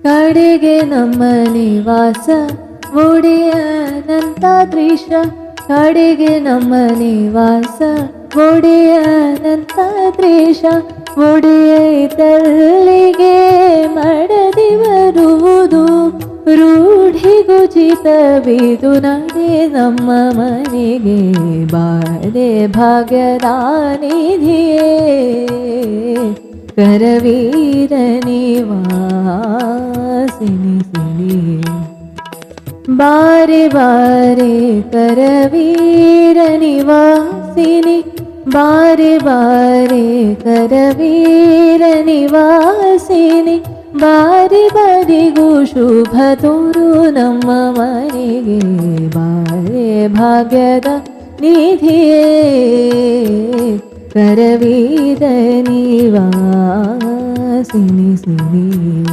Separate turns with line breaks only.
ಕಡೆಗೆ ನಮ್ಮ ನಿವಾಸ ಒಡೆಯನಂತಾದ್ರೀಶ, ಕಡೆಗೆ ನಮ್ಮ ನಿವಾಸ ಒಡೆಯನಂತಾದ್ರೀಶ. ಒಡೆಯತಲ್ಲಿಗೆ ಮಡದಿ ಬರುವುದು ರೂಢಿಗುಚಿತವಿದು. ನಡೆ ನಮ್ಮ ಮನೆಗೆ ಬಾರದೆ ಭಾಗ್ಯದ ನಿಧಿಯೇ, ಕರವೀರ ನಿವಾಸಿನಿ ಸಿನಿಯೇ. ಬಾರೆ ಬಾರೆ ಕರವೀರ ನಿವಾಸಿನಿ, ಬಾರೆ ಬಾರೆ ಕರವೀರ ನಿವಾಸಿನಿ. ಬಾರಿ ಬಾರಿಗೂ ಶುಭ ತೋರು ನಮ್ಮ ಮನೆಗೆ ಬಾರೆ ಭಾಗ್ಯದ ನಿಧಿಯೇ, ಕರವೀರ ನಿವಾಸಿನಿ ಸಿನಿ.